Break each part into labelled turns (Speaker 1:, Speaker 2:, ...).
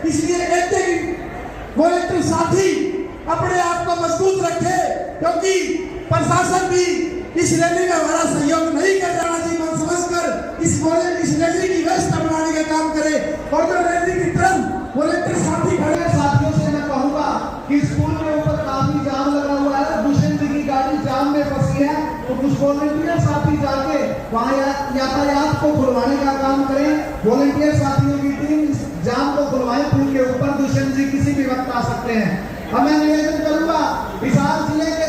Speaker 1: इसलिए कहते हैं वॉलंटियर साथी अपने आप को मजबूत रखे, क्योंकि प्रशासन भी इस रैली में हमारा सहयोग नहीं कर रहा जी, मन समझकर इस रैली की व्यवस्था बनाने का काम करे। और जो रैली की तरफ वॉलंटियर साथी खड़े हैं, साथियों से मैं कहूंगा कि स्कूल के ऊपर काफी जाम लगा हुआ है, दुष्यंत जी की गाड़ी जाम में फंसी है, तो कुछ वॉलंटियर साथी जाके वहाँ यातायात को खुलवाने का काम करें। वॉलंटियर साथियों की टीम इस जाम को खुलवाए, पुल के ऊपर दुष्यंत जी किसी भी वक्त आ सकते हैं। अब मैं निवेदन करूंगा हिसार जिले के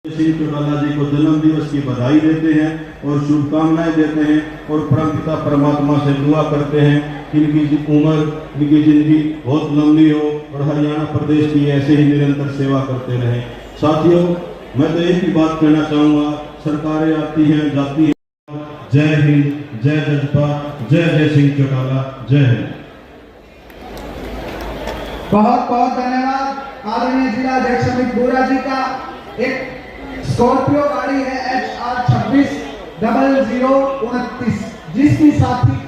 Speaker 2: सिंह चौटाला जी को जन्म दिवस की बधाई देते हैं और शुभकामनाएं देते हैं और परमपिता परमात्मा से दुआ करते हैं कि इनकी उम्र, इनकी जिंदगी बहुत लंबी हो और हरियाणा प्रदेश की ऐसे ही निरंतर सेवा करते रहें। साथियों, मैं तो एक ही बात कहना चाहूँगा, सरकारें आती हैं जाती हैं। जय हिंद, जय जजपा, जय जय सिंह चौटाला, जय हिंद।
Speaker 1: बहुत बहुत धन्यवाद आदरणीय जिला अध्यक्ष अमित बोरा जी का। एक स्कॉर्पियो गाड़ी है HR 260029 जिसकी साथी की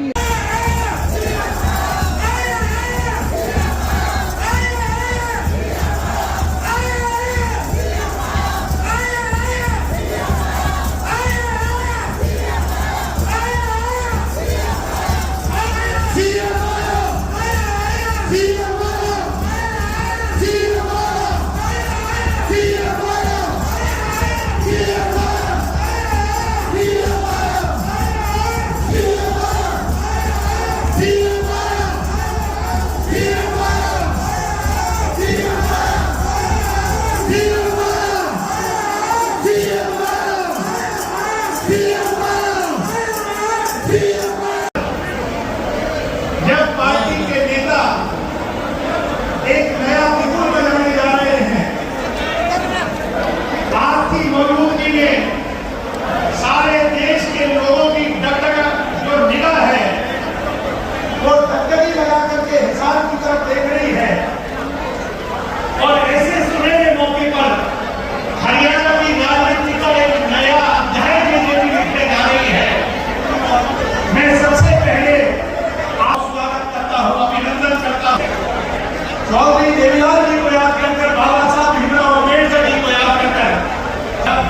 Speaker 3: चौधरी देवीलाल जी को याद करकर, बाबा साहब भीमराव अम्बेडकर जी को याद करकर,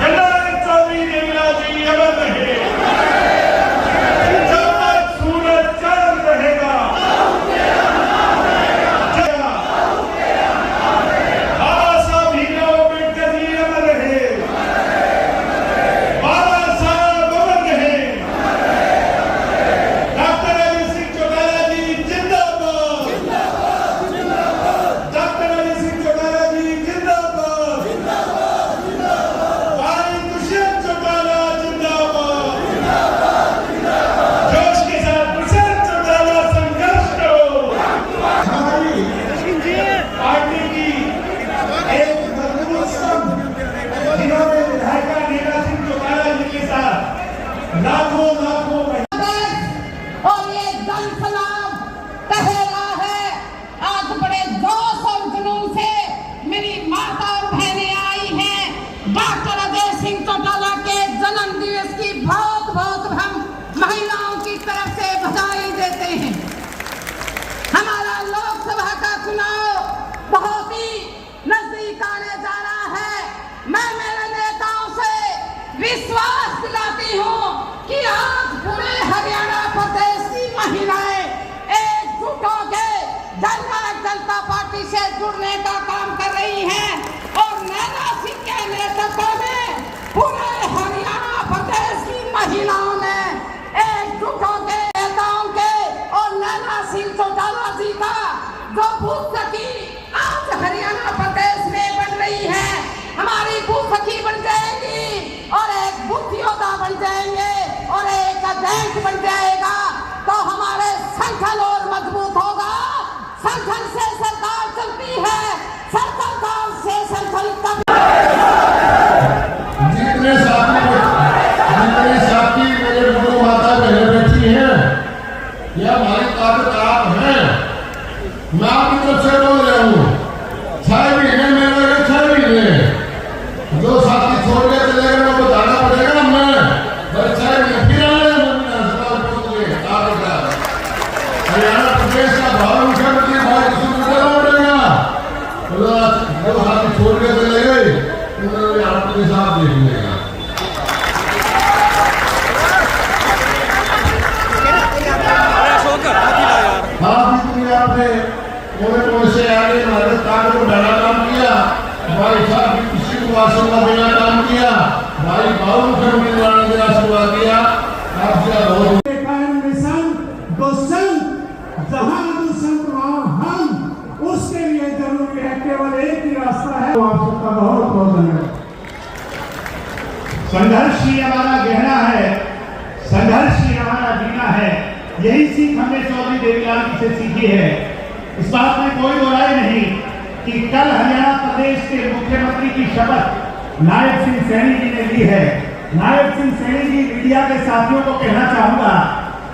Speaker 3: जनरल चौधरी देवीलाल जी अमर रहे, जब तक सूरज चांद रहेगा, बाबा साहब भीमराव अम्बेडकर जी अमर रहे, बाबा साहब अमर रहे, डॉक्टर अली सिंह चौटाला जी जिंदाबाद, लाखों लाखों
Speaker 4: और ये जन सलाम कह रहा है। आज बड़े जोश और जुनून से मेरी माता और बहनें आई हैं। डॉक्टर अजय सिंह चौटाला के जन्म दिवस की बहुत बहुत हम महिलाओं की तरफ से बधाई देते हैं। हमारा लोकसभा का चुनाव बहुत ही नजदीक आने जा रहा है। मैं मेरे नेताओं से विश्वास दिलाती हूँ कि आज पूरे हरियाणा प्रदेश की महिलाएं एकजुट होकर जननायक जनता पार्टी से जुड़ने का काम कर रही हैं और नैना सिंह के नेतृत्व में पूरे हरियाणा प्रदेश की महिलाओं ने एकजुट होकर नेताओं के और नैना सिंह चौटाला जी का जो बूथ सखी आज हरियाणा प्रदेश में बन रही है, हमारी बूथ सखी बन जाएगी और एक बूथ योद्धा बन जाएंगे और एक अध्यक्ष बन जाएगा, तो हमारे संगठन और मजबूत होगा। संगठन से सरकार चलती है, सरकार से संगठन
Speaker 5: जितने साथी मेरे गुरु माता बहने बैठी हैं, यह हमारी ताकत आप हैं। मैं आपकी तरफ से बोल रहा हूँ, 6 महीने में लगे, 6 महीने जो साथी छोड़ के चले गए वो बताना पड़ेगा। मैं बस 6 महीने फिर हरियाणा प्रदेश का भाव मुख्यमंत्री भाई के साथ देख लेगा। आपने कोने से आगे राजस्थान को बड़ा काम किया, भाई साहब किसी को आशीर्वाद देना काम किया, भाई बाबू मुख्यमंत्री बनाने का आशीर्वाद दिया। आपका बहुत
Speaker 1: जहां संत वहां हम, उसके लिए जरूरी है केवल एक ही रास्ता है, वो आप सबका बहुत बहुत धन्यवाद।
Speaker 3: संघर्ष ही हमारा गहना है, संघर्ष ही हमारा जीना है, यही सीख हमने चौधरी देवीलाल जी से सीखी है। इस बात में कोई दो राय नहीं कि कल हरियाणा प्रदेश के मुख्यमंत्री की शपथ नायब सिंह सैनी जी ने ली है। नायब सिंह सैनी जी मीडिया के साथियों को कहना चाहूंगा,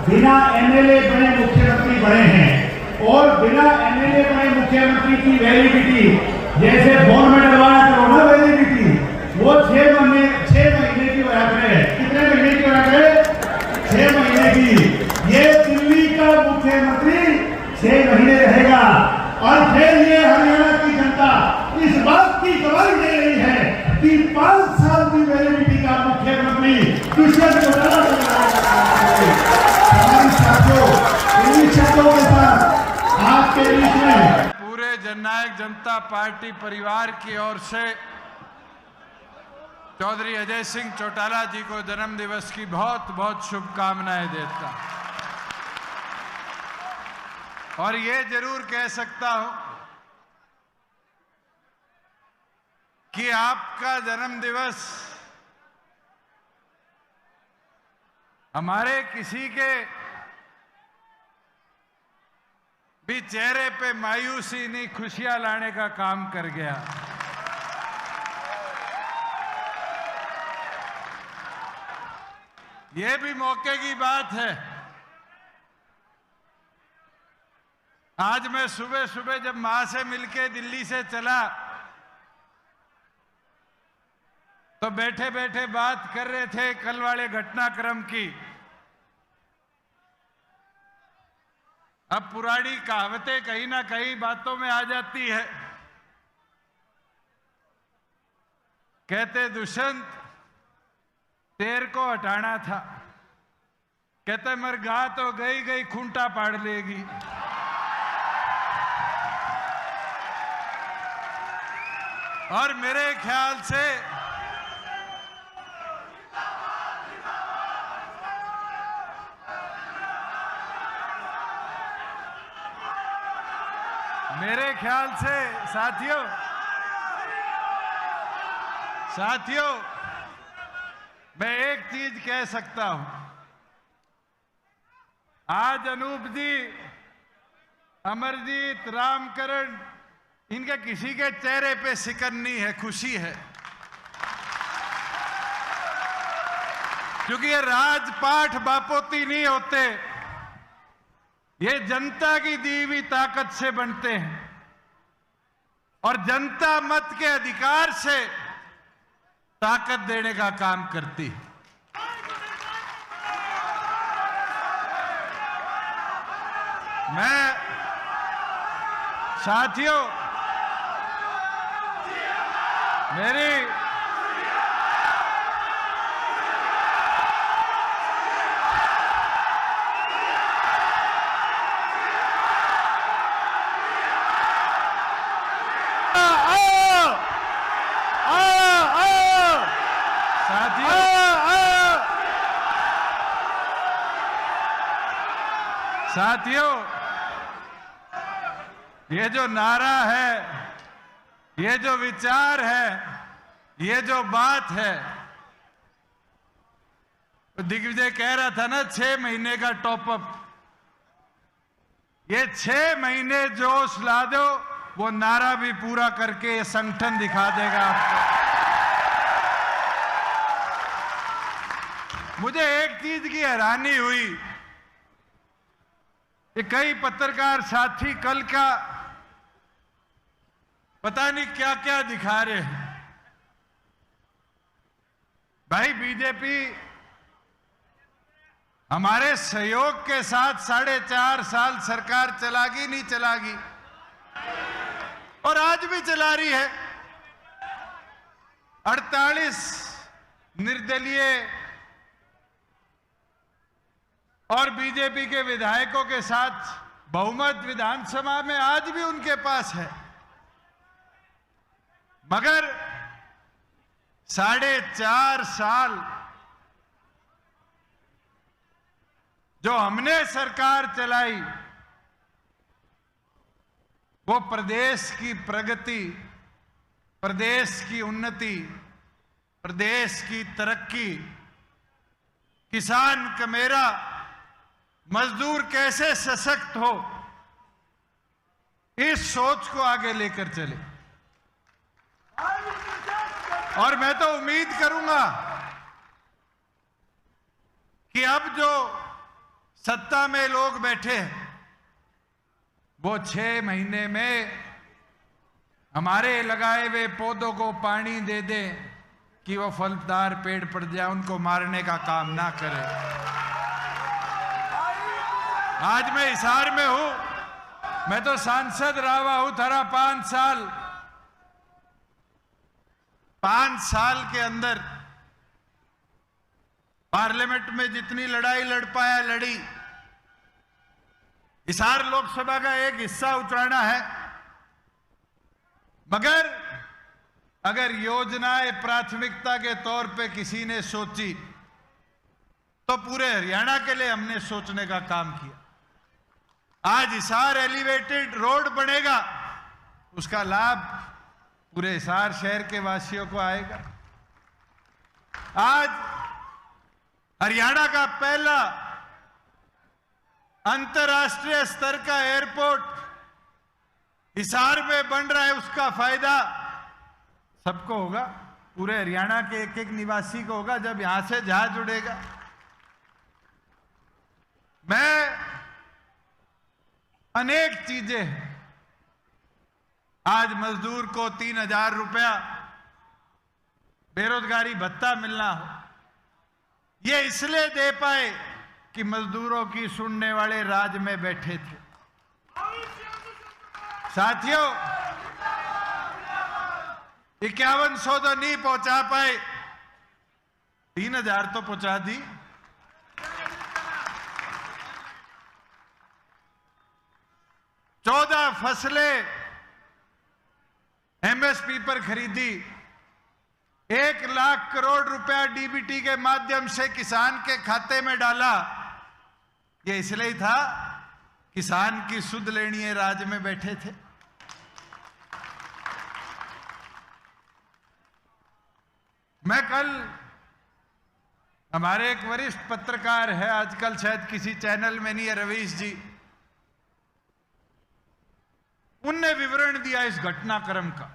Speaker 3: बिना एमएलए बने मुख्यमंत्री बने हैं और बिना एमएलए बने मुख्यमंत्री की वैलिडिटी जैसे फोन में डलवाया करो ना वैलिडिटी, वो 6 महीने की होया करे। कितने महीने की होया करे? 6 महीने की। ये दिल्ली का मुख्यमंत्री 6 महीने रहेगा और फिर ये हरियाणा की जनता इस बात की गवाही दे रही है कि 5 साल की वैलिडिटी का मुख्यमंत्री दुष्यंत चौटाला शब्दों के साथ आपके बीच में
Speaker 6: पूरे जननायक जनता पार्टी परिवार की ओर से चौधरी अजय सिंह चौटाला जी को जन्म दिवस की बहुत बहुत शुभकामनाएं देता और ये जरूर कह सकता हूं कि आपका जन्म दिवस हमारे किसी के भी चेहरे पे मायूसी नहीं, खुशियां लाने का काम कर गया। ये भी मौके की बात है। आज मैं सुबह सुबह जब मां से मिलके दिल्ली से चला तो बैठे बैठे बात कर रहे थे कल वाले घटनाक्रम की। अब पुरानी कहावतें कहीं ना कहीं बातों में आ जाती है। कहते दुष्यंत तेर को हटाना था, कहते मर गा तो गई गई खूंटा पाड़ लेगी। और मेरे ख्याल से साथियों मैं एक चीज कह सकता हूं। आज अनूप जी, अमरजीत, रामकरण, इनके किसी के चेहरे पे सिकन नहीं है, खुशी है। क्योंकि ये राजपाठ बापोती नहीं होते, ये जनता की दी हुई ताकत से बनते हैं और जनता मत के अधिकार से ताकत देने का काम करती है। मैं साथियों मेरी साथियों ये जो नारा है, ये जो विचार है, ये जो बात है, दिग्विजय कह रहा था ना 6 महीने का टॉपअप, ये 6 महीने जोश ला दो, वो नारा भी पूरा करके ये संगठन दिखा देगा आपको। मुझे एक चीज की हैरानी हुई कि कई पत्रकार साथी कल का पता नहीं क्या क्या दिखा रहे हैं। भाई बीजेपी हमारे सहयोग के साथ 4.5 साल सरकार चलागी नहीं चलागी, और आज भी चला रही है। 48 निर्दलीय और बीजेपी के विधायकों के साथ बहुमत विधानसभा में आज भी उनके पास है, मगर 4.5 साल जो हमने सरकार चलाई वो प्रदेश की प्रगति, प्रदेश की उन्नति, प्रदेश की तरक्की, किसान कमेरा, मजदूर कैसे सशक्त हो, इस सोच को आगे लेकर चले। और मैं तो उम्मीद करूंगा कि अब जो सत्ता में लोग बैठे हैं वो 6 महीने में हमारे लगाए हुए पौधों को पानी दे दें कि वो फलदार पेड़ पड़ जाए, उनको मारने का काम ना करें। आज मैं हिसार में हूं, मैं तो सांसद रहा हुआ हूं थारा 5 साल। 5 साल के अंदर पार्लियामेंट में जितनी लड़ाई लड़ पाया लड़ी। हिसार लोकसभा का एक हिस्सा उतराना है, मगर अगर योजनाएं प्राथमिकता के तौर पे किसी ने सोची तो पूरे हरियाणा के लिए हमने सोचने का काम किया। आज हिसार एलिवेटेड रोड बनेगा, उसका लाभ पूरे हिसार शहर के वासियों को आएगा। आज हरियाणा का पहला अंतर्राष्ट्रीय स्तर का एयरपोर्ट हिसार में बन रहा है, उसका फायदा सबको होगा, पूरे हरियाणा के एक एक निवासी को होगा जब यहां से जहाज उड़ेगा। मैं अनेक चीजें हैं, आज मजदूर को 3,000 रुपया बेरोजगारी भत्ता मिलना हो, ये इसलिए दे पाए कि मजदूरों की सुनने वाले राज में बैठे थे। साथियों, 5100 तो नहीं पहुंचा पाए, 3,000 तो पहुंचा दी। चौदह फसलें एमएसपी पर खरीदी, 1 लाख करोड़ रुपया डीबीटी के माध्यम से किसान के खाते में डाला। ये इसलिए था किसान की सुध लेनी है, राज में बैठे थे। मैं कल, हमारे एक वरिष्ठ पत्रकार है, आजकल शायद किसी चैनल में नहीं है, रवीश जी, उनने विवरण दिया इस घटनाक्रम का।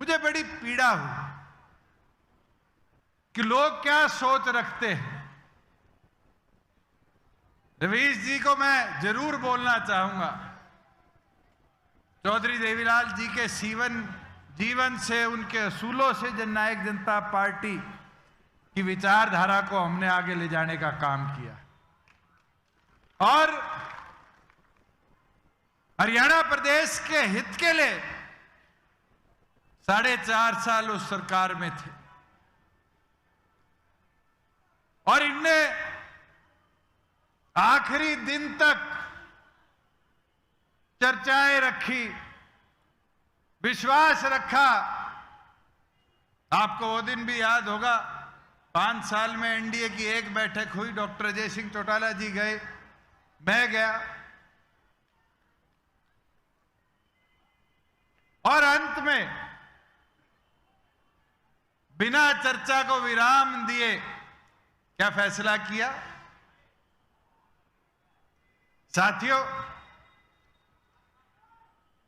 Speaker 6: मुझे बड़ी पीड़ा हुई कि लोग क्या सोच रखते हैं। रवीश जी को मैं जरूर बोलना चाहूंगा, चौधरी देवीलाल जी के जीवन से, उनके असूलों से जननायक जनता पार्टी की विचारधारा को हमने आगे ले जाने का काम किया और हरियाणा प्रदेश के हित के लिए 4.5 साल उस सरकार में थे और इनने आखिरी दिन तक चर्चाएं रखी, विश्वास रखा। आपको वो दिन भी याद होगा, 5 साल में एनडीए की एक बैठक हुई, डॉक्टर अजय सिंह चौटाला जी गए, मैं गया और अंत में बिना चर्चा को विराम दिए क्या फैसला किया? साथियों,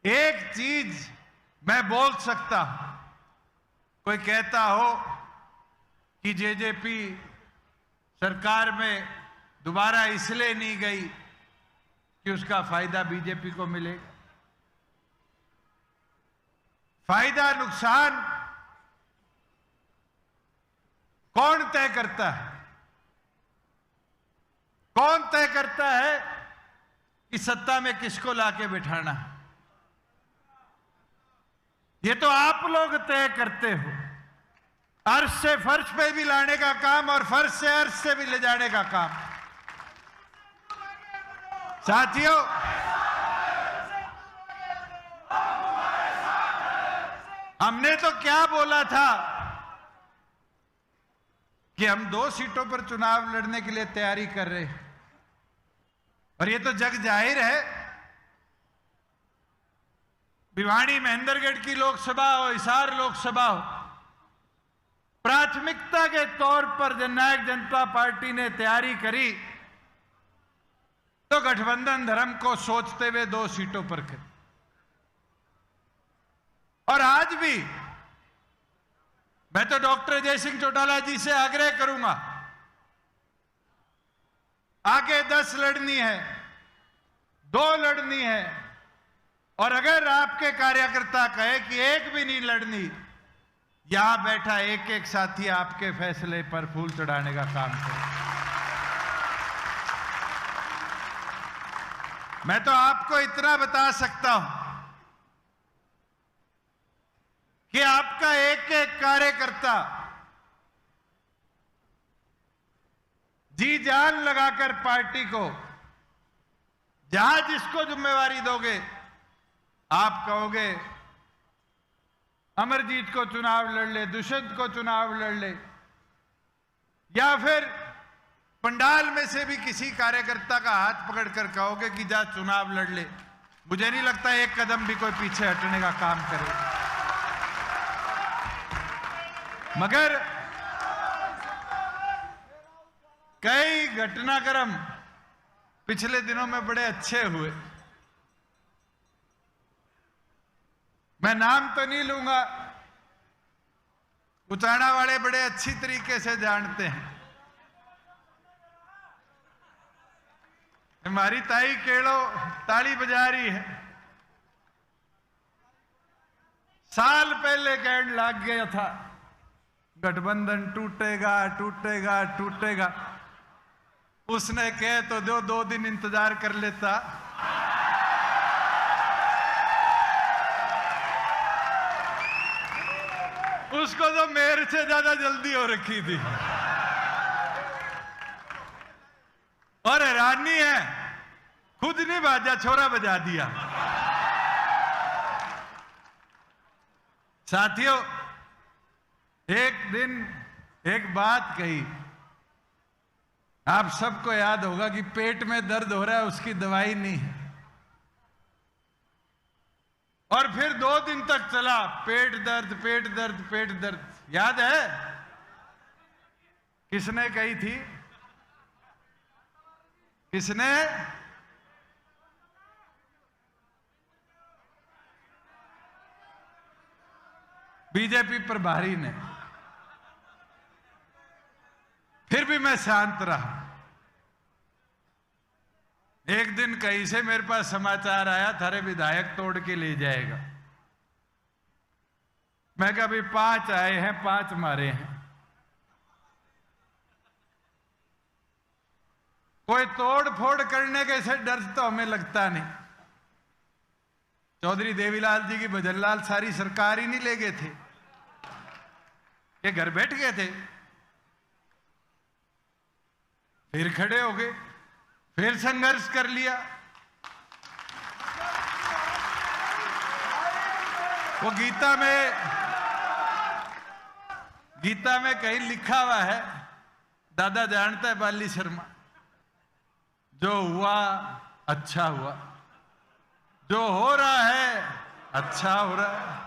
Speaker 6: एक चीज मैं बोल सकता हूं, कोई कहता हो कि जेजेपी सरकार में दोबारा इसलिए नहीं गई कि उसका फायदा बीजेपी को मिलेगा। फायदा नुकसान कौन तय करता है? कौन तय करता है कि सत्ता में किसको लाके बिठाना है? ये तो आप लोग तय करते हो। अर्श से फर्श पे भी लाने का काम और फर्श से अर्श से भी ले जाने का काम। साथियों, हमने तो क्या बोला था कि हम 2 सीटों पर चुनाव लड़ने के लिए तैयारी कर रहे हैं, और ये तो जग जाहिर है। भिवाड़ी महेंद्रगढ़ की लोकसभा हो, हिसार लोकसभा हो, प्राथमिकता के तौर पर जननायक जनता पार्टी ने तैयारी करी तो गठबंधन धर्म को सोचते हुए 2 सीटों पर करी। और आज भी मैं तो डॉक्टर अजय सिंह चौटाला जी से आग्रह करूंगा, आगे 10 लड़नी है, 2 लड़नी है, और अगर आपके कार्यकर्ता कहे कि 1 भी नहीं लड़नी, यहां बैठा एक एक साथी आपके फैसले पर फूल चढ़ाने का काम करे। मैं तो आपको इतना बता सकता हूं कि आपका एक एक कार्यकर्ता जी जान लगाकर पार्टी को, जहां जिसको जिम्मेवारी दोगे, आप कहोगे अमरजीत को चुनाव लड़ ले, दुष्यंत को चुनाव लड़ ले, या फिर पंडाल में से भी किसी कार्यकर्ता का हाथ पकड़कर कहोगे कि जा चुनाव लड़ ले, मुझे नहीं लगता एक कदम भी कोई पीछे हटने का काम करे। मगर कई घटनाक्रम पिछले दिनों में बड़े अच्छे हुए। मैं नाम तो नहीं लूंगा, उचाना वाले बड़े अच्छी तरीके से जानते हैं। हमारी ताई केड़ो ताली बजा रही है, साल पहले कहने लग गया था गठबंधन टूटेगा टूटेगा टूटेगा। उसने कहे तो 2 दिन इंतजार कर लेता। उसको तो मेरे से ज्यादा जल्दी हो रखी थी। और हैरानी है, खुद नहीं बाजा, छोरा बजा दिया। साथियों, एक दिन एक बात कही, आप सबको याद होगा कि पेट में दर्द हो रहा है, उसकी दवाई नहीं है। और फिर 2 दिन तक चला पेट दर्द पेट दर्द पेट दर्द। याद है किसने कही थी? किसने? बीजेपी प्रभारी ने। फिर भी मैं शांत रहा। एक दिन कहीं से मेरे पास समाचार आया, थारे विधायक तोड़ के ले जाएगा। मैं कहा भाई 5 आए हैं, 5 मारे हैं, कोई तोड़ फोड़ करने के से डर तो हमें लगता नहीं। चौधरी देवीलाल जी की भजनलाल सारी सरकार ही नहीं ले गए थे, ये घर बैठ गए थे। फिर खड़े हो गए, फिर संघर्ष कर लिया। वो गीता में कहीं लिखा हुआ है, दादा जानता है बाली शर्मा, जो हुआ अच्छा हुआ, जो हो रहा है अच्छा हो रहा है,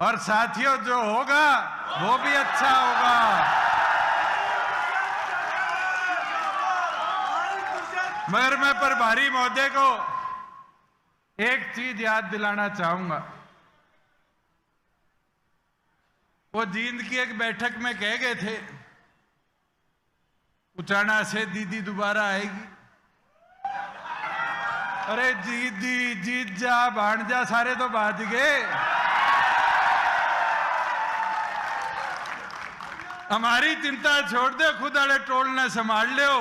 Speaker 6: और साथियों जो होगा वो भी अच्छा होगा। मगर मैं प्रभारी महोदय को एक चीज याद दिलाना चाहूंगा। वो जींद की एक बैठक में कह गए थे, उचाना से दीदी दोबारा आएगी। अरे दीदी जीजा भांजा सारे तो भाज गए, हमारी चिंता छोड़ दे, खुद आड़े टोल ने संभाल लो।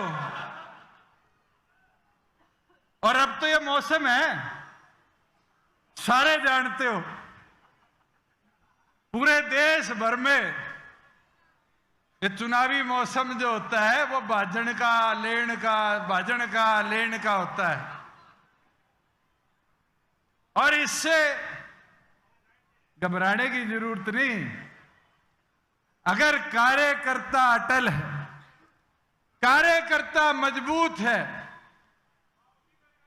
Speaker 6: और अब तो ये मौसम है, सारे जानते हो पूरे देश भर में ये चुनावी मौसम जो होता है वो भाजन का लेन का होता है। और इससे घबराने की जरूरत नहीं। अगर कार्यकर्ता अटल है, कार्यकर्ता मजबूत है,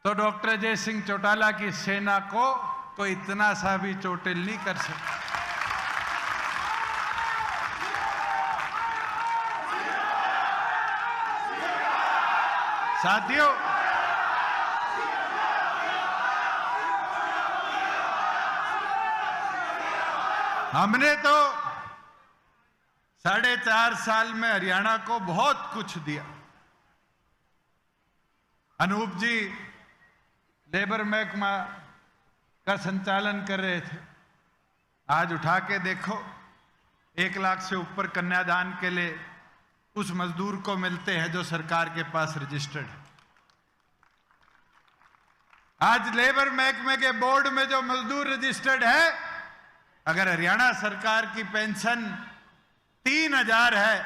Speaker 6: तो डॉक्टर अजय सिंह चौटाला की सेना को कोई इतना सा भी चोटिल नहीं कर सकता। साथियों, हमने तो 4.5 साल में हरियाणा को बहुत कुछ दिया। अनूप जी लेबर महकमा का संचालन कर रहे थे। आज उठा के देखो, 1 लाख से ऊपर कन्यादान के लिए उस मजदूर को मिलते हैं जो सरकार के पास रजिस्टर्ड है। आज लेबर महकमे के बोर्ड में जो मजदूर रजिस्टर्ड है, अगर हरियाणा सरकार की पेंशन 3000 है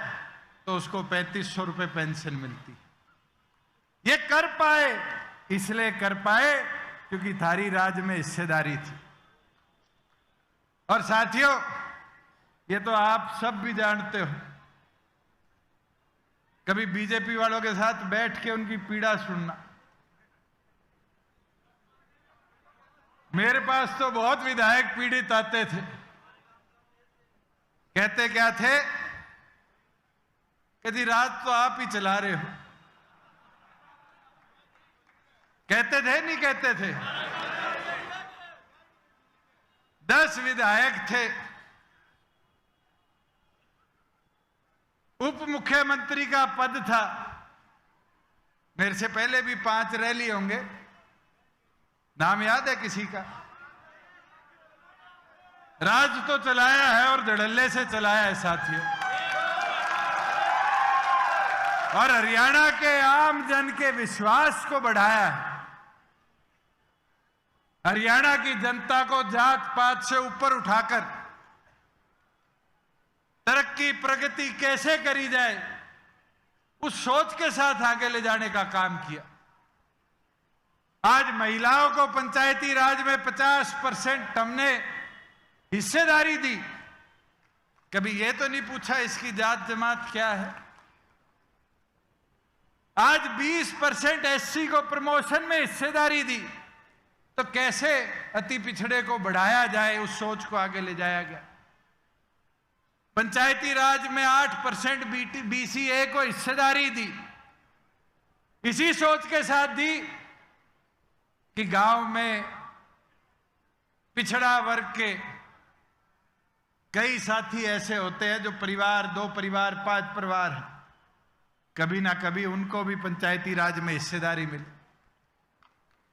Speaker 6: तो उसको 3500 रुपए पेंशन मिलती। ये कर पाए, इसलिए कर पाए क्योंकि थारी राज में हिस्सेदारी थी। और साथियों, ये तो आप सब भी जानते हो, कभी बीजेपी वालों के साथ बैठ के उनकी पीड़ा सुनना। मेरे पास तो बहुत विधायक पीड़ित आते थे। कहते क्या थे कि जी राज तो आप ही चला रहे हो। कहते थे नहीं कहते थे? 10 विधायक थे, उप मुख्यमंत्री का पद था। मेरे से पहले भी 5 रैली होंगे, नाम याद है किसी का? राज तो चलाया है और धड़ल्ले से चलाया है साथियों। और हरियाणा के आम जन के विश्वास को बढ़ाया है। हरियाणा की जनता को जात पात से ऊपर उठाकर तरक्की प्रगति कैसे करी जाए, उस सोच के साथ आगे ले जाने का काम किया। आज महिलाओं को पंचायती राज में 50% हमने हिस्सेदारी दी। कभी यह तो नहीं पूछा इसकी जात जमात क्या है। आज 20% एससी को प्रमोशन में हिस्सेदारी दी, तो कैसे अति पिछड़े को बढ़ाया जाए, उस सोच को आगे ले जाया गया। पंचायती राज में 8% बीसीए को हिस्सेदारी दी, इसी सोच के साथ दी कि गांव में पिछड़ा वर्ग के कई साथी ऐसे होते हैं जो परिवार, 2 परिवार, 5 परिवार हैं, कभी ना कभी उनको भी पंचायती राज में हिस्सेदारी मिली।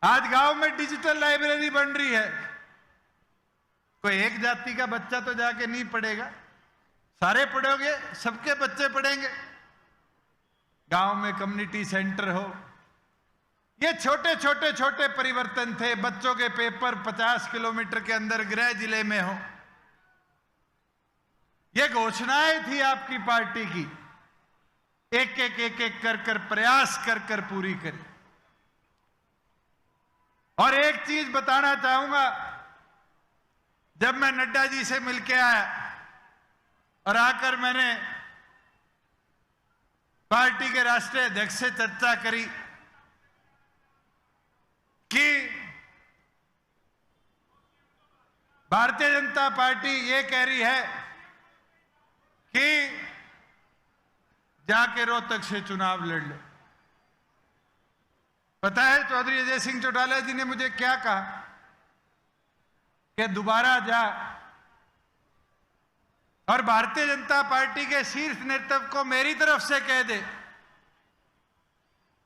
Speaker 6: आज गांव में डिजिटल लाइब्रेरी बन रही है। कोई एक जाति का बच्चा तो जाके नहीं पढ़ेगा, सारे पढ़ोगे, सबके बच्चे पढ़ेंगे। गांव में कम्युनिटी सेंटर हो। ये छोटे परिवर्तन थे। बच्चों के पेपर 50 किलोमीटर के अंदर गृह जिले में हो। ये घोषणाएं थी आपकी पार्टी की, एक कर प्रयास कर पूरी करी। और एक चीज बताना चाहूंगा, जब मैं नड्डा जी से मिलके आया और आकर मैंने पार्टी के राष्ट्रीय अध्यक्ष से चर्चा करी कि भारतीय जनता पार्टी ये कह रही है कि जाके रोहतक से चुनाव लड़ ले। पता है चौधरी अजय सिंह चौटाला जी ने मुझे क्या कहा कि दोबारा जा और भारतीय जनता पार्टी के शीर्ष नेतृत्व को मेरी तरफ से कह दे,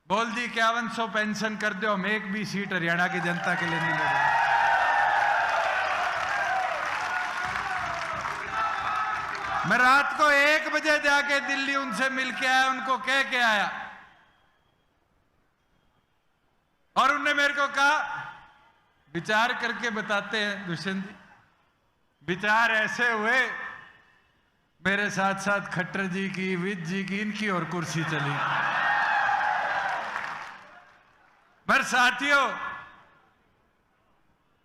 Speaker 6: बोल दी 5100 पेंशन कर दो, हम एक भी सीट हरियाणा की जनता के लिए नहीं लड़ेंगे। मैं रात को 1 बजे जाके दिल्ली उनसे मिल के आया, उनको कह के आया और उन्होंने मेरे को कहा विचार करके बताते हैं दुष्यंत जी। विचार ऐसे हुए, मेरे साथ साथ खट्टर जी की, विज जी की, इनकी और कुर्सी चली। पर साथियों,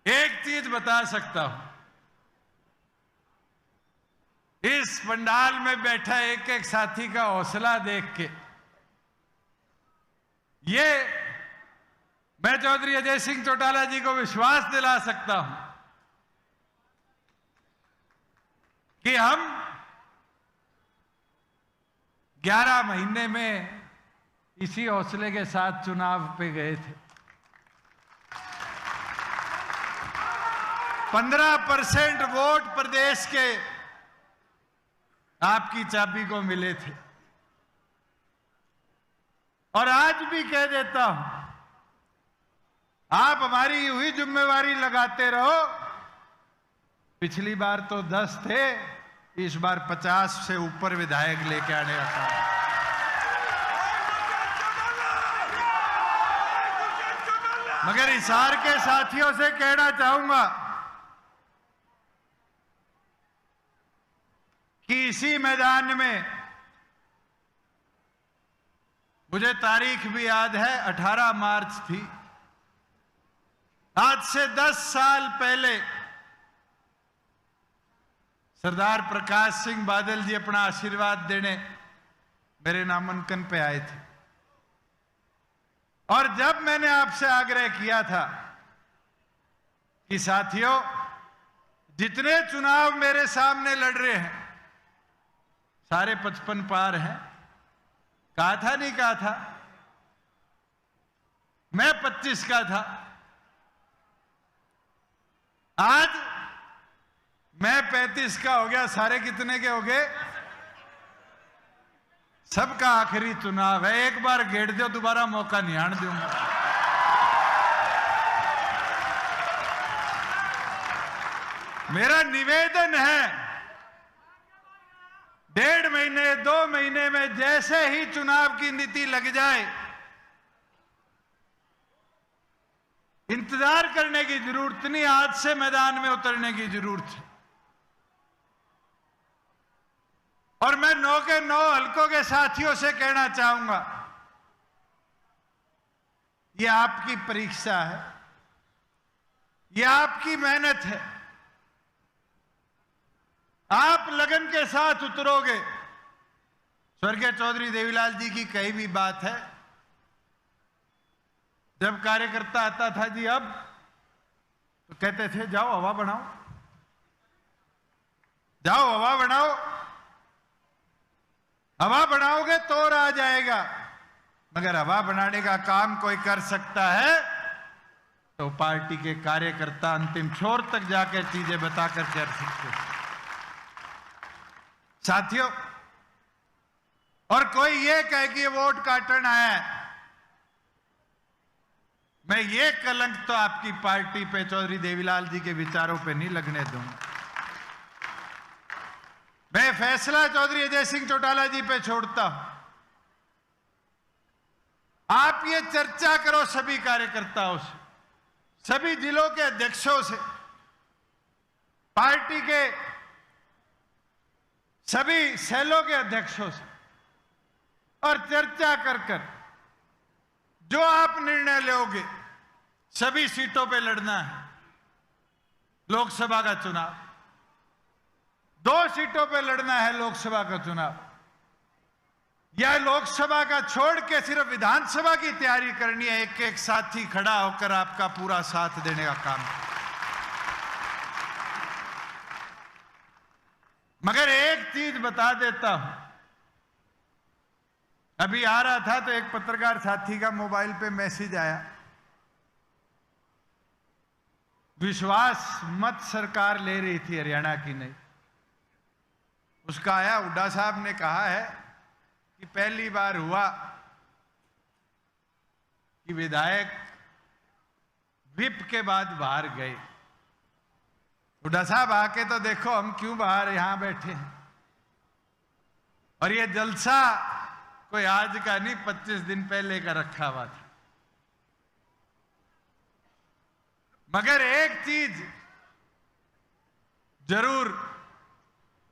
Speaker 6: एक चीज बता सकता हूं, इस पंडाल में बैठा एक एक साथी का हौसला देख के ये मैं चौधरी अजय सिंह चौटाला जी को विश्वास दिला सकता हूं कि हम 11 महीने में इसी हौसले के साथ चुनाव पे गए थे। 15% वोट प्रदेश के आपकी चाबी को मिले थे। और आज भी कह देता हूं, आप हमारी हुई जिम्मेवारी लगाते रहो। पिछली बार तो 10 थे, इस बार 50 से ऊपर विधायक लेके आने का काम। मगर हिसार के साथियों से कहना चाहूंगा कि इसी मैदान में, मुझे तारीख भी याद है, 18 मार्च थी। आज से 10 साल पहले सरदार प्रकाश सिंह बादल जी अपना आशीर्वाद देने मेरे नामांकन पे आए थे। और जब मैंने आपसे आग्रह किया था कि साथियों, जितने चुनाव मेरे सामने लड़ रहे हैं सारे 55 पार हैं, कहा था नहीं कहा था? मैं 25 का था। आज मैं 35 का हो गया। सारे कितने के हो गए? सबका आखिरी चुनाव है। एक बार घेर दो, दोबारा मौका नहीं आने दूंगा। मेरा निवेदन है, 1.5 महीने 2 महीने में जैसे ही चुनाव की नीति लग जाए, इंतजार करने की जरूरत नहीं, आज से मैदान में उतरने की जरूरत है। और मैं 9 के 9 हलकों के साथियों से कहना चाहूंगा, यह आपकी परीक्षा है, यह आपकी मेहनत है। आप लगन के साथ उतरोगे। स्वर्गीय चौधरी देवीलाल जी की कही भी बात है, जब कार्यकर्ता आता था जी अब, तो कहते थे जाओ हवा बनाओ, जाओ हवा बनाओ। हवा बनाओगे तो आ जाएगा, मगर हवा बनाने का काम कोई कर सकता है तो पार्टी के कार्यकर्ता अंतिम छोर तक जाकर चीजें बताकर कर सकते हैं। साथियों, और कोई ये कहे कि ये वोट काटना है, मैं ये कलंक तो आपकी पार्टी पे, चौधरी देवीलाल जी के विचारों पे नहीं लगने दूंगा। मैं फैसला चौधरी अजय सिंह चौटाला जी पे छोड़ता हूं। आप ये चर्चा करो सभी कार्यकर्ताओं से, सभी जिलों के अध्यक्षों से, पार्टी के सभी सेलों के अध्यक्षों से, और चर्चा कर जो आप निर्णय लोगे, सभी सीटों पे लड़ना है। लोकसभा का चुनाव, 2 सीटों पे लड़ना है लोकसभा का चुनाव, या लोकसभा का छोड़ के सिर्फ विधानसभा की तैयारी करनी है। एक एक साथी खड़ा होकर आपका पूरा साथ देने का काम। मगर एक चीज बता देता हूं, अभी आ रहा था तो एक पत्रकार साथी का मोबाइल पे मैसेज आया, विश्वास मत सरकार ले रही थी हरियाणा की नहीं। उसका आया, हुड्डा साहब ने कहा है कि पहली बार हुआ कि विधायक विप के बाद बाहर गए। हुड्डा साहब आके तो देखो हम क्यों बाहर यहां बैठे हैं। और ये जलसा कोई आज का नहीं, 25 दिन पहले का रखा हुआ था। मगर एक चीज जरूर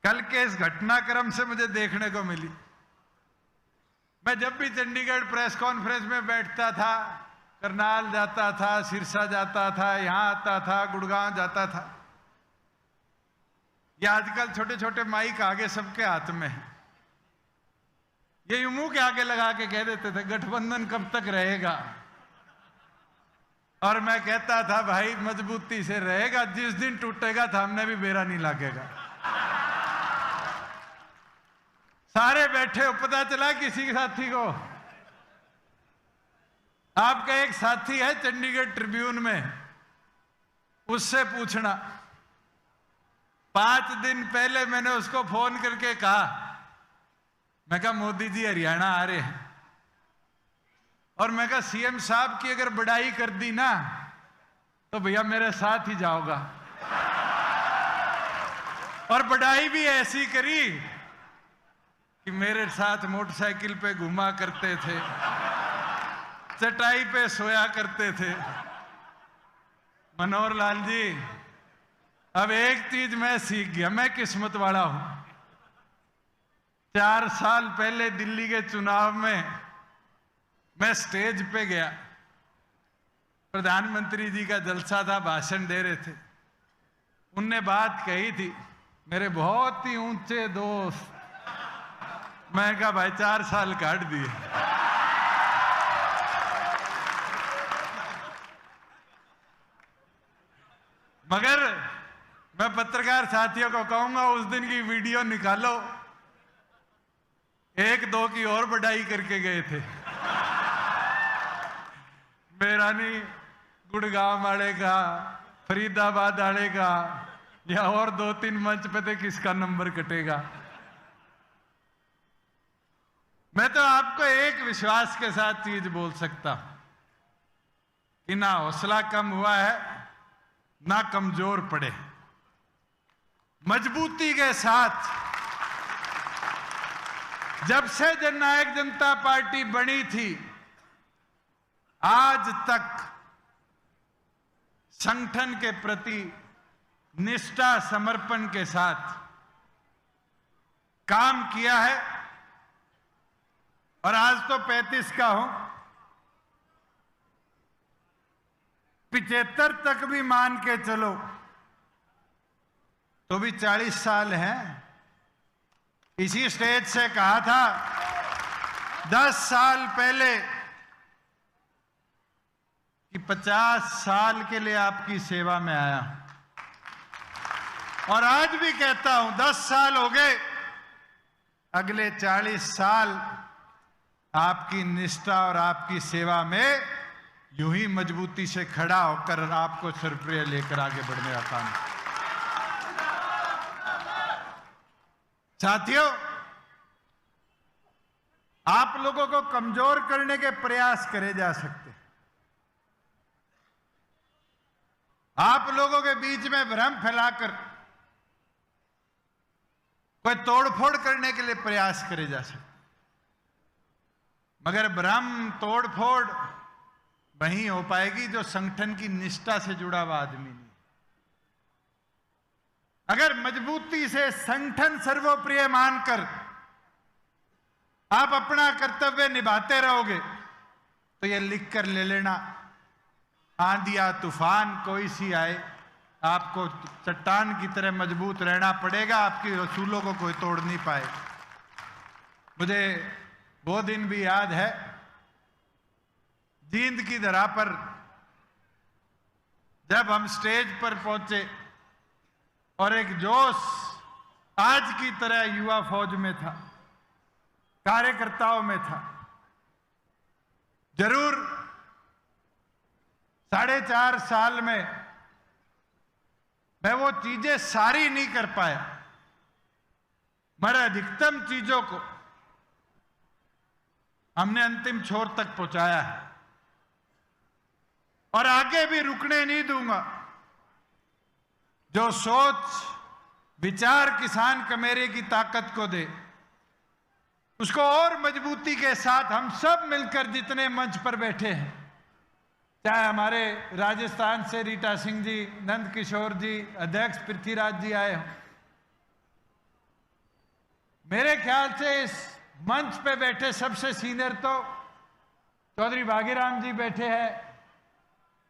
Speaker 6: कल के इस घटनाक्रम से मुझे देखने को मिली। मैं जब भी चंडीगढ़ प्रेस कॉन्फ्रेंस में बैठता था, करनाल जाता था, सिरसा जाता था, यहां आता था, गुड़गांव जाता था, ये आजकल छोटे छोटे माइक आगे सबके हाथ में है, ये यूं मुंह के आगे लगा के कह देते थे गठबंधन कब तक रहेगा। और मैं कहता था भाई मजबूती से रहेगा, जिस दिन टूटेगा सामने भी बेरा नहीं लगेगा। सारे बैठे हो, पता चला किसी साथी को, आपका एक साथी है चंडीगढ़ ट्रिब्यून में, उससे पूछना। 5 दिन पहले मैंने उसको फोन करके कहा, मैं कहा मोदी जी हरियाणा आ रहे हैं, और मैं कहा सीएम साहब की अगर बड़ाई कर दी ना तो भैया मेरे साथ ही जाओगा। और बड़ाई भी ऐसी करी कि मेरे साथ मोटरसाइकिल पे घुमा करते थे, चटाई पे सोया करते थे। मनोहर लाल जी, अब एक चीज मैं सीख गया, मैं किस्मत वाला हूं। 4 साल पहले दिल्ली के चुनाव में मैं स्टेज पे गया, प्रधानमंत्री जी का जलसा था, भाषण दे रहे थे, उनने बात कही थी, मेरे बहुत ही ऊंचे दोस्त, मैं कहा भाई 4 साल काट दिए। मगर मैं पत्रकार साथियों को कहूंगा उस दिन की वीडियो निकालो, 1-2 की और बढ़ाई करके गए थे। मेरा नहीं, गुड़गांव वाले का, फरीदाबाद वाले का, या और 2-3 मंच पे थे, किसका नंबर कटेगा। मैं तो आपको एक विश्वास के साथ चीज बोल सकता हूं कि ना हौसला कम हुआ है, ना कमजोर पड़े, मजबूती के साथ। जब से जननायक जनता पार्टी बनी थी आज तक संगठन के प्रति निष्ठा समर्पण के साथ काम किया है, और आज तो 35 का हूं, 75 तक भी मान के चलो तो भी 40 साल हैं। इसी स्टेज से कहा था 10 साल पहले कि 50 साल के लिए आपकी सेवा में आया, और आज भी कहता हूं 10 साल हो गए, अगले 40 साल आपकी निष्ठा और आपकी सेवा में यूं ही मजबूती से खड़ा होकर आपको सर्वप्रिय लेकर आगे बढ़ने का काम। साथियों, आप लोगों को कमजोर करने के प्रयास करे जा सकते हैं, आप लोगों के बीच में भ्रम फैलाकर कोई तोड़फोड़ करने के लिए प्रयास करे जा सकते, मगर भ्रम तोड़फोड़ वहीं हो पाएगी जो संगठन की निष्ठा से जुड़ा हुआ आदमी नहीं। अगर मजबूती से संगठन सर्वोप्रिय मानकर आप अपना कर्तव्य निभाते रहोगे तो ये लिख कर ले लेना, आंधिया तूफान कोई सी आए, आपको चट्टान की तरह मजबूत रहना पड़ेगा, आपकी रसूलों को कोई तोड़ नहीं पाए। मुझे वो दिन भी याद है, जींद की धरा पर जब हम स्टेज पर पहुंचे और एक जोश आज की तरह युवा फौज में था, कार्यकर्ताओं में था। जरूर 4.5 साल में मैं वो चीजें सारी नहीं कर पाया, मगर अधिकतम चीजों को हमने अंतिम छोर तक पहुंचाया है, और आगे भी रुकने नहीं दूंगा। जो सोच विचार किसान कमेरे की ताकत को दे, उसको और मजबूती के साथ हम सब मिलकर जितने मंच पर बैठे हैं चाहे हमारे राजस्थान से रीटा सिंह जी, नंद किशोर जी, अध्यक्ष पृथ्वीराज जी आए हों। मेरे ख्याल से इस मंच पे बैठे सबसे सीनियर तो चौधरी भागीराम जी बैठे हैं,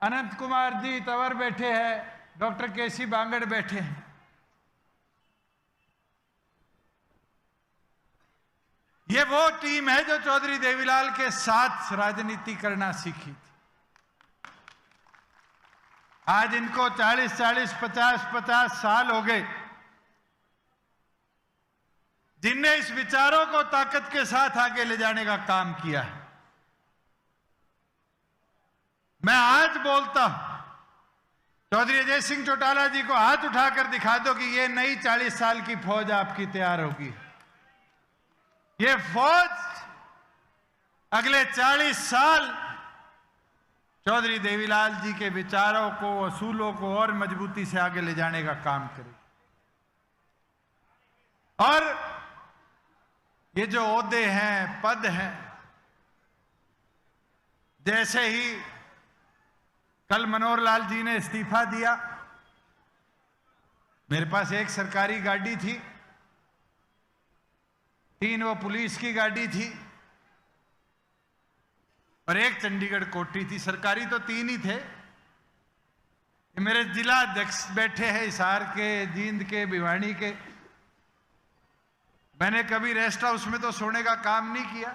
Speaker 6: अनंत कुमार जी तंवर बैठे हैं, डॉक्टर केसी बांगड़ बैठे हैं। ये वो टीम है जो चौधरी देवीलाल के साथ राजनीति करना सीखी थी। आज इनको 40-40, 50-50 साल हो गए, जिनने इस विचारों को ताकत के साथ आगे ले जाने का काम किया है। मैं आज बोलता हूं, चौधरी अजय सिंह चौटाला जी को हाथ उठाकर दिखा दो कि ये नई 40 साल की फौज आपकी तैयार होगी। ये फौज अगले 40 साल चौधरी देवीलाल जी के विचारों को, असूलों को और मजबूती से आगे ले जाने का काम करेगी। और ये जो ओहदे हैं, पद हैं, जैसे ही कल मनोहर लाल जी ने इस्तीफा दिया, मेरे पास एक सरकारी गाड़ी थी, 3 वो पुलिस की गाड़ी थी और एक चंडीगढ़ कोठी थी। सरकारी तो 3 ही थे। मेरे जिला अध्यक्ष बैठे हैं हिसार के, जींद के, भिवानी के। मैंने कभी रेस्ट हाउस में तो सोने का काम नहीं किया।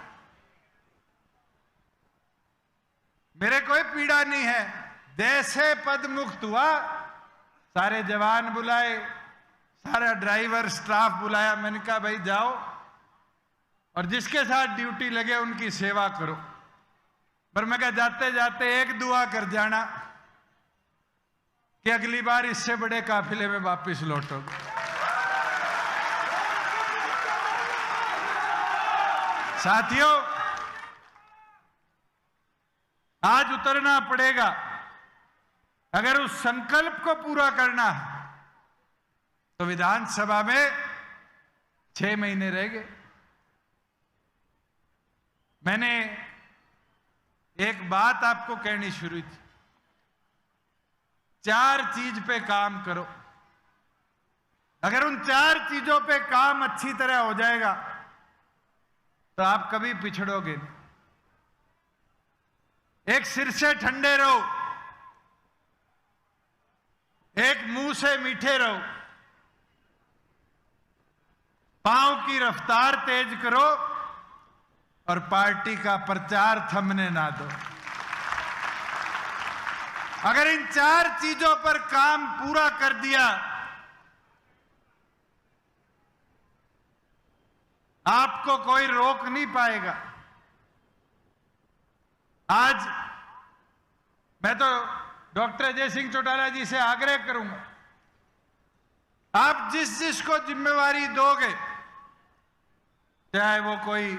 Speaker 6: मेरे कोई पीड़ा नहीं है। जैसे पद मुक्त हुआ, सारे जवान बुलाए, सारा ड्राइवर स्टाफ बुलाया। मैंने कहा भाई जाओ और जिसके साथ ड्यूटी लगे उनकी सेवा करो। पर मैं कहा जाते जाते एक दुआ कर जाना कि अगली बार इससे बड़े काफिले में वापस लौटोगे। साथियों, आज उतरना पड़ेगा। अगर उस संकल्प को पूरा करना है तो विधानसभा में 6 महीने रह गए। मैंने एक बात आपको कहनी शुरू थी, 4 चीज पे काम करो। अगर उन 4 चीजों पे काम अच्छी तरह हो जाएगा तो आप कभी पिछड़ोगे नहीं। एक, सिर से ठंडे रहो, एक, मुंह से मीठे रहो, पांव की रफ्तार तेज करो और पार्टी का प्रचार थमने ना दो। अगर इन 4 चीजों पर काम पूरा कर दिया, आपको कोई रोक नहीं पाएगा। आज मैं तो डॉक्टर अजय सिंह चौटाला जी से आग्रह करूंगा, आप जिस जिसको जिम्मेवारी दोगे, चाहे वो कोई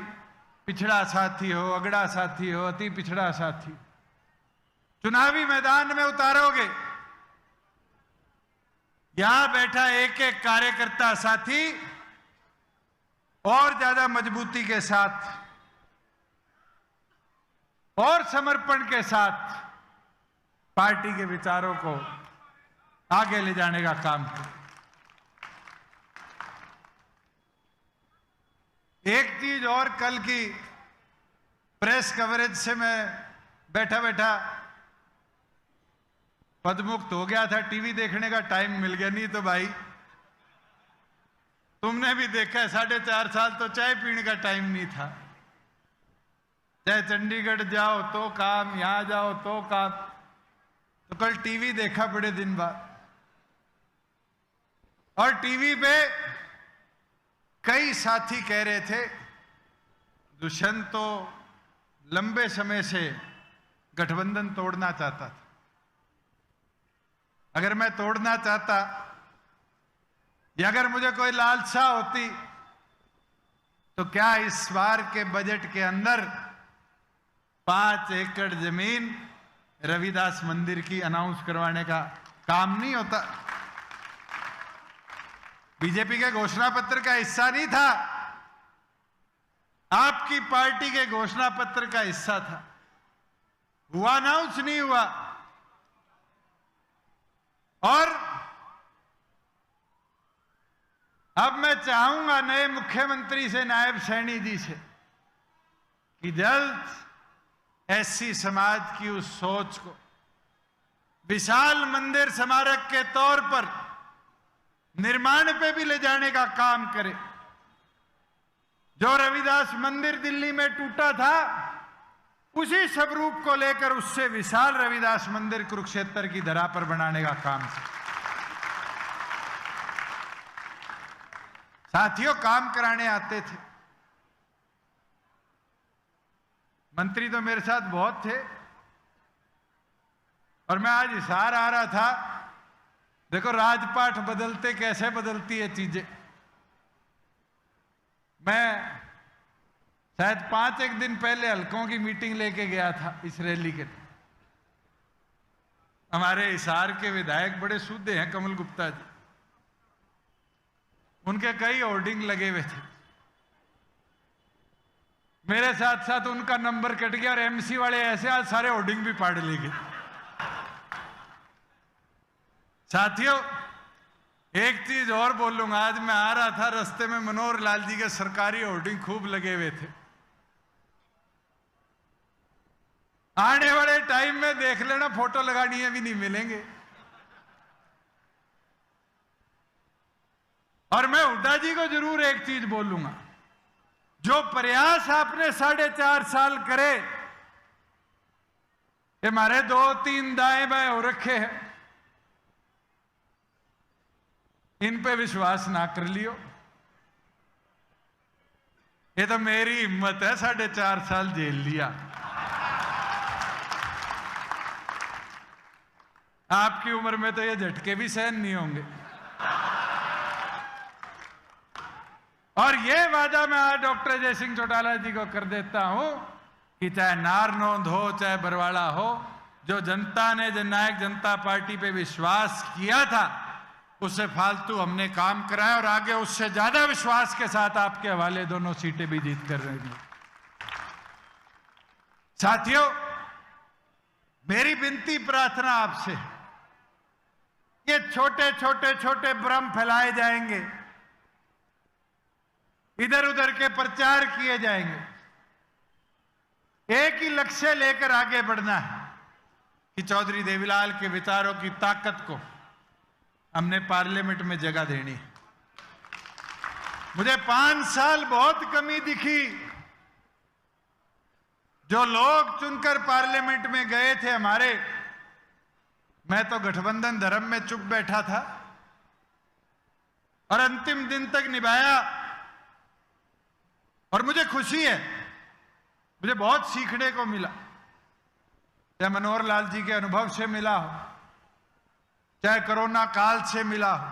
Speaker 6: पिछड़ा साथी हो, अगड़ा साथी हो, अति पिछड़ा साथी, चुनावी मैदान में उतारोगे, यहां बैठा एक एक कार्यकर्ता साथी और ज्यादा मजबूती के साथ और समर्पण के साथ पार्टी के विचारों को आगे ले जाने का काम करें। एक चीज और, कल की प्रेस कवरेज से मैं बैठा बैठा पदमुक्त हो गया था। टीवी देखने का टाइम मिल गया, नहीं तो भाई तुमने भी देखा है, 4.5 साल तो चाय पीने का टाइम नहीं था। चाहे चंडीगढ़ जाओ तो काम, यहां जाओ तो काम। तो कल टीवी देखा बड़े दिन बाद, और टीवी पे कई साथी कह रहे थे दुष्यंत तो लंबे समय से गठबंधन तोड़ना चाहता था। अगर मैं तोड़ना चाहता या अगर मुझे कोई लालसा होती तो क्या इस बार के बजट के अंदर 5 एकड़ जमीन रविदास मंदिर की अनाउंस करवाने का काम नहीं होता? बीजेपी के घोषणा पत्र का हिस्सा नहीं था, आपकी पार्टी के घोषणा पत्र का हिस्सा था। हुआ अनाउंस नहीं हुआ। और अब मैं चाहूंगा नए मुख्यमंत्री से, नायब सैनी जी से, कि जल्द एससी समाज की उस सोच को विशाल मंदिर स्मारक के तौर पर निर्माण पे भी ले जाने का काम करे। जो रविदास मंदिर दिल्ली में टूटा था, उसी स्वरूप को लेकर उससे विशाल रविदास मंदिर कुरुक्षेत्र की धरा पर बनाने का काम है। साथियों, काम कराने आते थे मंत्री तो मेरे साथ बहुत थे, और मैं आज हिसार आ रहा था। देखो राजपाट बदलते कैसे बदलती है चीजें। मैं शायद 5-1 दिन पहले हल्कों की मीटिंग लेके गया था इस रैली के। हमारे हिसार के विधायक बड़े सूधे हैं, कमल गुप्ता जी, उनके कई होर्डिंग लगे हुए थे। मेरे साथ साथ उनका नंबर कट गया और एमसी वाले ऐसे आज सारे होर्डिंग भी पाड़ ले गए। साथियों, एक चीज और बोलूंगा। आज मैं आ रहा था, रास्ते में मनोहर लाल जी के सरकारी होर्डिंग खूब लगे हुए थे। आने वाले टाइम में देख लेना, फोटो लगानी भी नहीं मिलेंगे। और मैं हुड्डा जी को जरूर एक चीज बोलूंगा, जो प्रयास आपने 4.5 साल करे, ये हमारे 2-3 दाएं बाएं हो रखे हैं, इन पे विश्वास ना कर लियो। ये तो मेरी हिम्मत है, 4.5 साल जेल लिया। आपकी उम्र में तो ये झटके भी सहन नहीं होंगे। और ये वादा मैं आज डॉक्टर अजय सिंह चौटाला जी को कर देता हूं कि चाहे नारनौंद हो चाहे बरवाड़ा हो, जो जनता ने जननायक जनता पार्टी पे विश्वास किया था, उससे फालतू हमने काम कराया और आगे उससे ज्यादा विश्वास के साथ आपके हवाले दोनों सीटें भी जीत कर रहेंगे। साथियों, मेरी विनती प्रार्थना आपसे, ये छोटे छोटे छोटे भ्रम फैलाए जाएंगे, इधर उधर के प्रचार किए जाएंगे। एक ही लक्ष्य लेकर आगे बढ़ना है कि चौधरी देवीलाल के विचारों की ताकत को हमने पार्लियामेंट में जगह देनी है। मुझे 5 साल बहुत कमी दिखी। जो लोग चुनकर पार्लियामेंट में गए थे हमारे, मैं तो गठबंधन धर्म में चुप बैठा था और अंतिम दिन तक निभाया। और मुझे खुशी है, मुझे बहुत सीखने को मिला, चाहे मनोहर लाल जी के अनुभव से मिला हो, चाहे कोरोना काल से मिला हो,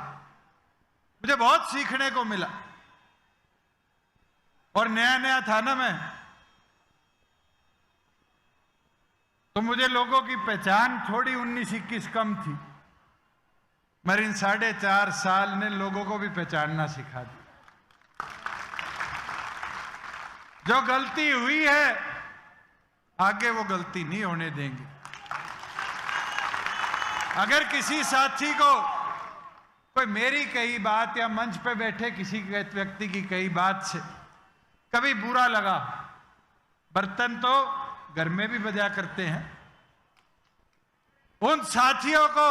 Speaker 6: मुझे बहुत सीखने को मिला। और नया नया था ना मैं, तो मुझे लोगों की पहचान थोड़ी 19-21 कम थी, मगर इन 4.5 साल ने लोगों को भी पहचानना सिखा दी। जो गलती हुई है आगे वो गलती नहीं होने देंगे। अगर किसी साथी को कोई मेरी कही बात या मंच पे बैठे किसी व्यक्ति की कही बात से कभी बुरा लगा, बर्तन तो घर में भी बजा करते हैं, उन साथियों को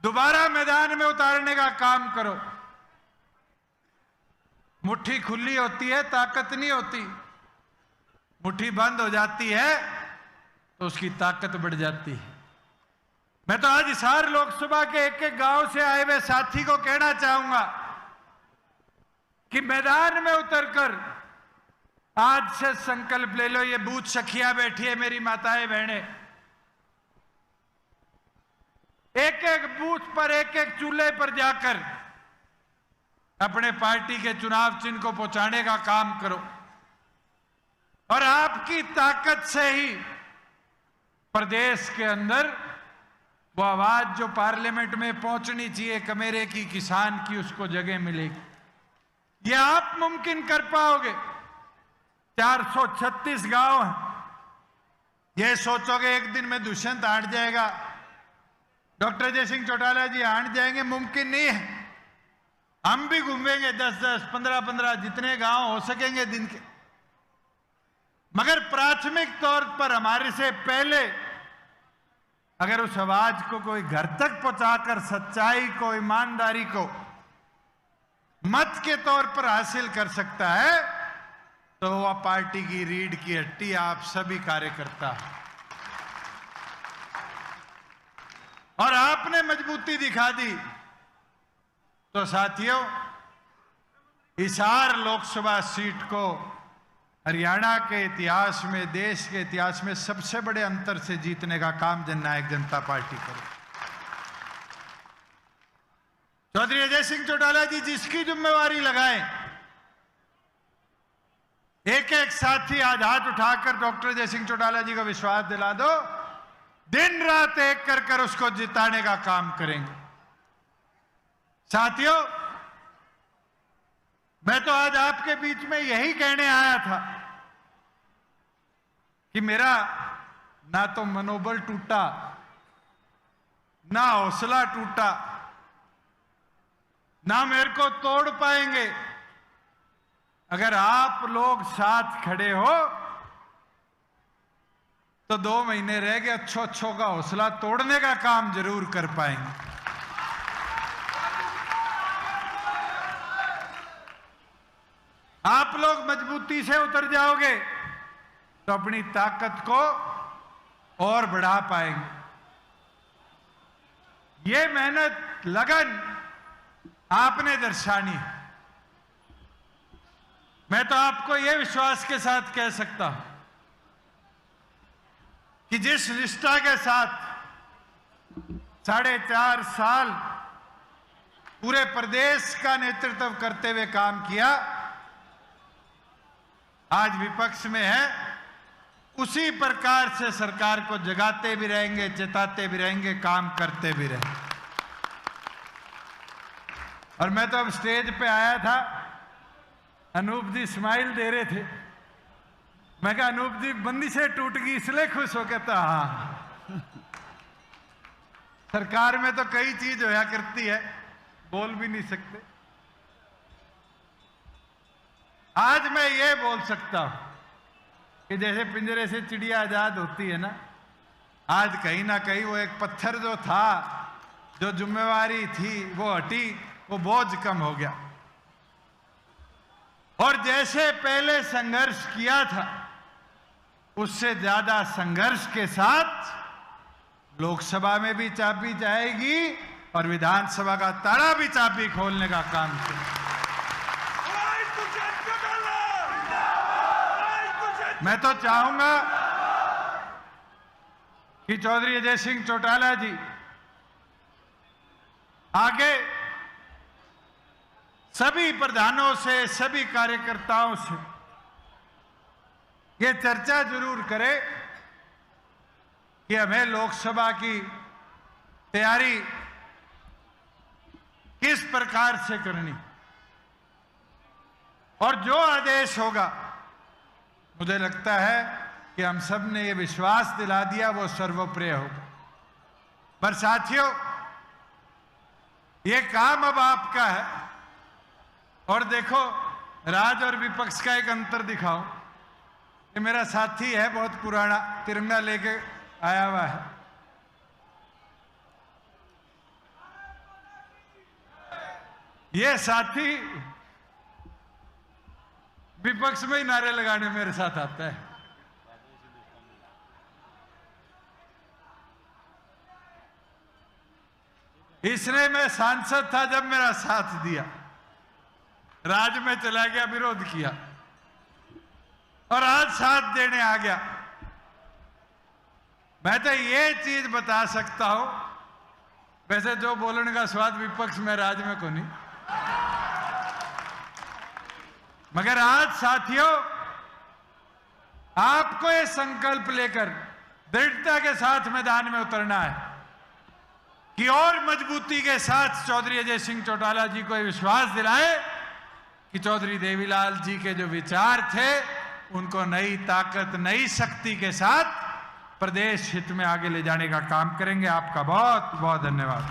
Speaker 6: दोबारा मैदान में उतारने का काम करो। मुट्ठी खुली होती है, ताकत नहीं होती। मुट्ठी बंद हो जाती है तो उसकी ताकत बढ़ जाती है। मैं तो आज हिसार लोकसभा के एक-एक गांव से आए हुए साथी को कहना चाहूंगा कि मैदान में उतरकर आज से संकल्प ले लो। ये बूथ सखिया बैठी है, मेरी माताएं बहनें, एक एक बूथ पर एक एक चूल्हे पर जाकर अपने पार्टी के चुनाव चिन्ह को पहुंचाने का काम करो। और आपकी ताकत से ही प्रदेश के अंदर वो आवाज जो पार्लियामेंट में पहुंचनी चाहिए कमेरे की, किसान की, उसको जगह मिलेगी। ये आप मुमकिन कर पाओगे। 436 गांव हैं, ये सोचोगे एक दिन में दुष्यंत हाट जाएगा, डॉक्टर अजय सिंह चौटाला जी हाट जाएंगे, मुमकिन नहीं है। हम भी घूमेंगे 10-10, 15-15 जितने गांव हो सकेंगे दिन के, मगर प्राथमिक तौर पर हमारे से पहले अगर उस आवाज को कोई घर तक पहुंचाकर सच्चाई को, ईमानदारी को मत के तौर पर हासिल कर सकता है तो वह पार्टी की रीढ़ की हड्डी आप सभी कार्यकर्ता। और आपने मजबूती दिखा दी तो साथियों, हिसार लोकसभा सीट को हरियाणा के इतिहास में, देश के इतिहास में सबसे बड़े अंतर से जीतने का काम जननायक जनता पार्टी करे। चौधरी अजय सिंह चौटाला जी जिसकी जिम्मेवारी लगाए, एक एक साथी आज हाथ उठाकर डॉक्टर अजय सिंह चौटाला जी को विश्वास दिला दो, दिन रात एक कर उसको जिताने का काम करेंगे। साथियों, मैं तो आज आपके बीच में यही कहने आया था कि मेरा ना तो मनोबल टूटा, ना हौसला टूटा, ना मेरे को तोड़ पाएंगे। अगर आप लोग साथ खड़े हो तो 2 महीने रह गए, अच्छों का हौसला तोड़ने का काम जरूर कर पाएंगे। आप लोग मजबूती से उतर जाओगे तो अपनी ताकत को और बढ़ा पाएंगे। ये मेहनत, लगन आपने दर्शानी है। मैं तो आपको यह विश्वास के साथ कह सकता हूं कि जिस निष्ठा के साथ 4.5 साल पूरे प्रदेश का नेतृत्व करते हुए काम किया, आज विपक्ष में है, उसी प्रकार से सरकार को जगाते भी रहेंगे, चेताते भी रहेंगे, काम करते भी रहेंगे। और मैं तो अब स्टेज पे आया था, अनूप जी स्माइल दे रहे थे। मैं कहा अनूप जी बंदिशें टूट गई इसलिए खुश हो, कहता हाँ। सरकार में तो कई चीज होया करती है, बोल भी नहीं सकते। आज मैं ये बोल सकता हूं कि जैसे पिंजरे से चिड़िया आजाद होती है ना, आज कहीं ना कहीं वो एक पत्थर जो था, जो जिम्मेवारी थी वो हटी, वो बोझ कम हो गया। और जैसे पहले संघर्ष किया था उससे ज्यादा संघर्ष के साथ लोकसभा में भी चाबी जाएगी और विधानसभा का ताला भी चाबी खोलने का काम करेंगे। मैं तो चाहूंगा कि चौधरी अजय सिंह चौटाला जी आगे सभी प्रधानों से, सभी कार्यकर्ताओं से ये चर्चा जरूर करें कि हमें लोकसभा की तैयारी किस प्रकार से करनी, और जो आदेश होगा मुझे लगता है कि हम सब ने ये विश्वास दिला दिया वो सर्वप्रिय होगा। पर साथियों, ये काम अब आपका है। और देखो, राज और विपक्ष का एक अंतर दिखाओ। ये मेरा साथी है, बहुत पुराना, तिरंगा लेके आया हुआ है। ये साथी विपक्ष में ही नारे लगाने मेरे साथ आता है। इसने, मैं सांसद था जब मेरा साथ दिया, राज में चला गया, विरोध किया, और आज साथ देने आ गया। मैं तो ये चीज बता सकता हूं, वैसे जो बोलने का स्वाद विपक्ष में, राज में को नहीं, मगर आज साथियों आपको ये संकल्प लेकर दृढ़ता के साथ मैदान में उतरना है कि और मजबूती के साथ चौधरी अजय सिंह चौटाला जी को विश्वास दिलाए कि चौधरी देवीलाल जी के जो विचार थे उनको नई ताकत, नई शक्ति के साथ प्रदेश हित में आगे ले जाने का काम करेंगे। आपका बहुत बहुत धन्यवाद।